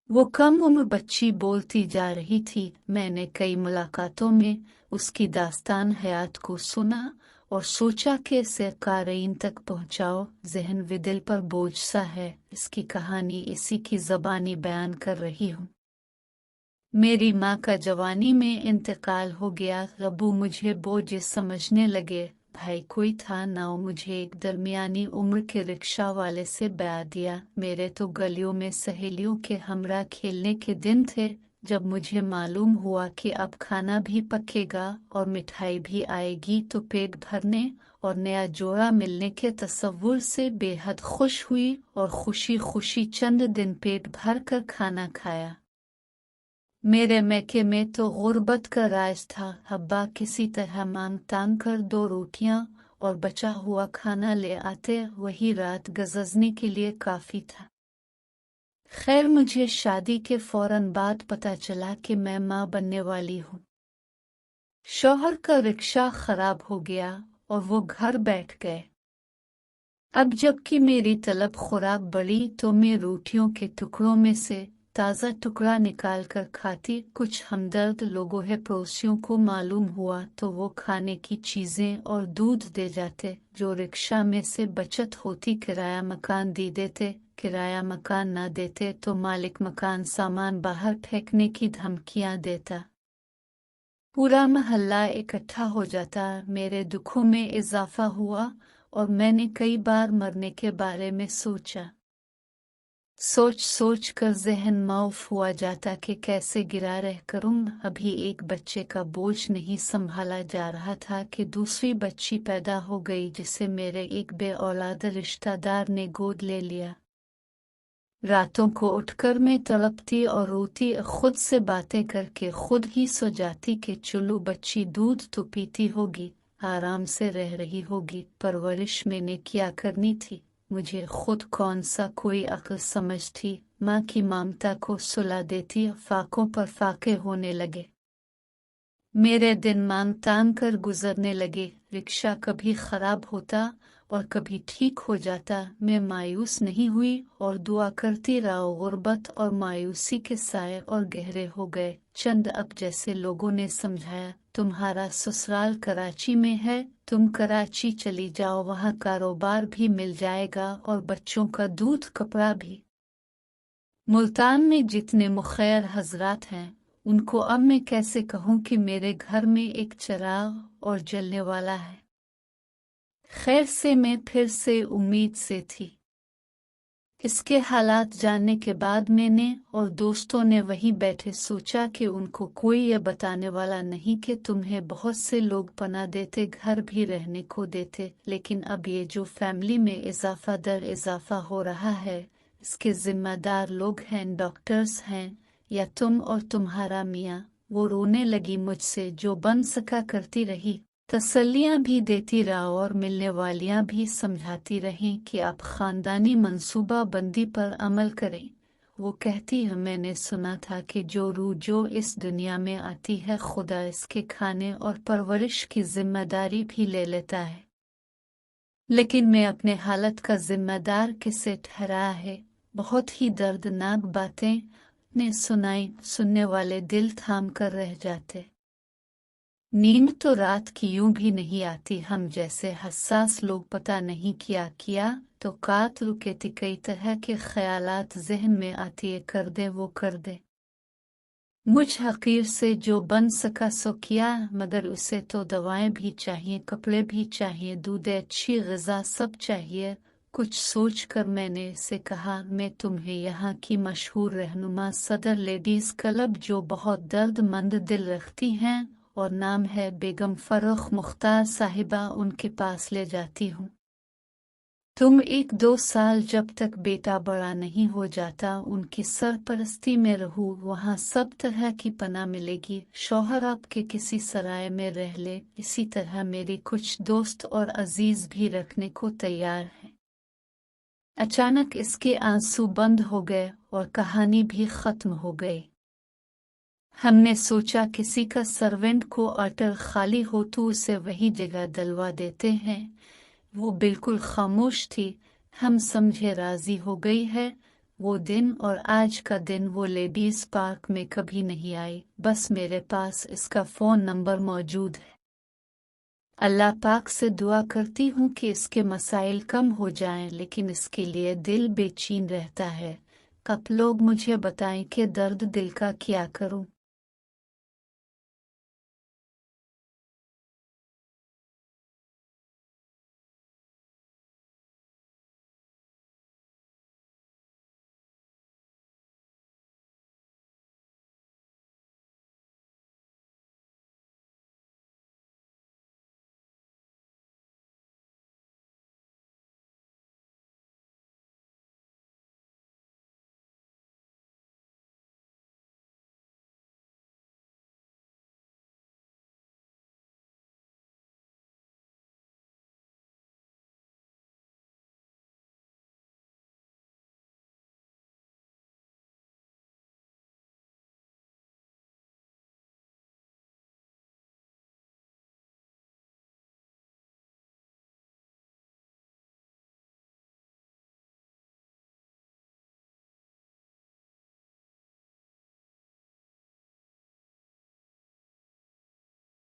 वो कम उम्र बच्ची बोलती जा रही थी। मैंने कई मुलाकातों में उसकी दास्तान हयात को सुना और सोचा कि इसे क़ारीन तक पहुंचाओ। ज़हन व दिल पर बोझ सा है, इसकी कहानी इसी की ज़बानी बयान कर रही हूँ। मेरी माँ का जवानी में इंतकाल हो गया। अबू मुझे बोझ समझने लगे। भाई कोई था ना। मुझे एक दरमियानी उम्र के रिक्शा वाले से ब्याह दिया। मेरे तो गलियों में सहेलियों के हमरा खेलने के दिन थे, जब मुझे मालूम हुआ कि अब खाना भी पकेगा और मिठाई भी आएगी तो पेट भरने और नया जोड़ा मिलने के तसव्वुर से बेहद खुश हुई और खुशी खुशी चंद दिन पेट भर कर खाना खाया। मेरे मैके में तो गुर्बत का राज था। अब्बा किसी तरह मांग तांग कर 2 रोटियां और बचा हुआ खाना ले आते। वही रात गजनी के लिए काफी था। खैर, मुझे शादी के फौरन बाद पता चला कि मैं माँ बनने वाली हूँ। शौहर का रिक्शा खराब हो गया और वो घर बैठ गए। अब जबकि मेरी तलब खुराक बढ़ी तो मैं रोटियों के टुकड़ों में से ताज़ा टुकड़ा निकाल कर खाती। कुछ हमदर्द लोगों है पड़ोसियों को मालूम हुआ तो वो खाने की चीज़ें और दूध दे जाते। जो रिक्शा में से बचत होती किराया मकान दे देते। किराया मकान ना देते तो मालिक मकान सामान बाहर फेंकने की धमकियां देता। पूरा मोहल्ला इकट्ठा हो जाता। मेरे दुखों में इजाफा हुआ और मैंने कई बार मरने के बारे में सोचा। सोच सोच कर ज़हन मौफ हुआ जाता कि कैसे गिरा रह करूं। अभी एक बच्चे का बोझ नहीं संभाला जा रहा था कि दूसरी बच्ची पैदा हो गई, जिसे मेरे एक बे औलाद रिश्तेदार ने गोद ले लिया। रातों को उठकर मैं तड़पती और रोती, खुद से बातें करके खुद ही सो जाती कि चुल्लू बच्ची दूध तो पीती होगी, आराम से रह रही होगी, परवरिश मैंने क्या करनी थी। मुझे खुद कौन सा कोई अक्ल समझ थी। माँ की ममता को सुला देती। फाकों पर फाके होने लगे। मेरे दिन मांग तान कर गुजरने लगे। रिक्शा कभी खराब होता और कभी ठीक हो जाता। मैं मायूस नहीं हुई और दुआ करती रहा। गुर्बत और मायूसी के साए और गहरे हो गए। चंद अब जैसे लोगों ने समझाया, तुम्हारा ससुराल कराची में है, तुम कराची चली जाओ, वहाँ कारोबार भी मिल जाएगा और बच्चों का दूध कपड़ा भी। मुल्तान में जितने मुखैर हजरात हैं उनको अब मैं कैसे कहूँ कि मेरे घर में एक चिराग और जलने वाला है। खैर से मैं फिर से उम्मीद से थी। इसके हालात जानने के बाद मैंने और दोस्तों ने वहीं बैठे सोचा कि उनको कोई ये बताने वाला नहीं कि तुम्हें बहुत से लोग पनाह देते, घर भी रहने को देते, लेकिन अब ये जो फैमिली में इजाफा दर इजाफा हो रहा है, इसके जिम्मेदार लोग हैं, डॉक्टर्स हैं या तुम और तुम्हारा मियाँ। वो रोने लगी मुझसे। जो बन सका करती रही, तसल्लियां भी देती रहा और मिलने वालियां भी समझाती रहीं कि आप खानदानी मंसूबा बंदी पर अमल करें। वो कहती है, मैंने सुना था कि जो रूह जो इस दुनिया में आती है, खुदा इसके खाने और परवरिश की जिम्मेदारी भी ले लेता है। लेकिन मैं अपने हालत का जिम्मेदार किसे ठहरा है। बहुत ही दर्दनाक बातें ने सुनाई। सुनने वाले दिल थाम कर रह जाते। नींद तो रात की यूं भी नहीं आती। हम जैसे हसास लोग पता नहीं क्या किया तो कात रुके थी। कई तरह के ख्यालात जहन में आती है, कर दे वो कर दे। मुझ हकीर से जो बन सका सो किया, मगर उसे तो दवाएं भी चाहिए, कपड़े भी चाहिए, दूध, अच्छी ग़िज़ा सब चाहिए। कुछ सोच कर मैंने इसे कहा, मैं तुम्हें यहाँ की मशहूर रहनुमा सदर लेडीज़ क्लब, जो बहुत दर्दमंद दिल रखती हैं और नाम है बेगम फर्रुख मुख्तार साहिबा, उनके पास ले जाती हूँ। तुम 1-2 साल जब तक बेटा बड़ा नहीं हो जाता उनकी सरपरस्ती में रहो। वहाँ सब तरह की पनाह मिलेगी। शौहर आपके किसी सराय में रह ले। इसी तरह मेरी कुछ दोस्त और अजीज भी रखने को तैयार हैं। अचानक इसके आंसू बंद हो गए और कहानी भी खत्म हो गई। हमने सोचा किसी का सर्वेंट को अटर खाली हो तो उसे वही जगह दिलवा देते हैं। वो बिल्कुल खामोश थी। हम समझे राजी हो गई है। وہ دن اور آج کا دن وہ لیڈیز پارک میں کبھی نہیں آئی، بس میرے پاس اس کا فون نمبر موجود ہے۔ اللہ پاک سے دعا کرتی ہوں کہ اس کے مسائل کم ہو جائیں، لیکن اس کے لیے دل بے چین رہتا ہے۔ کب لوگ مجھے بتائیں کہ درد دل کا کیا کروں۔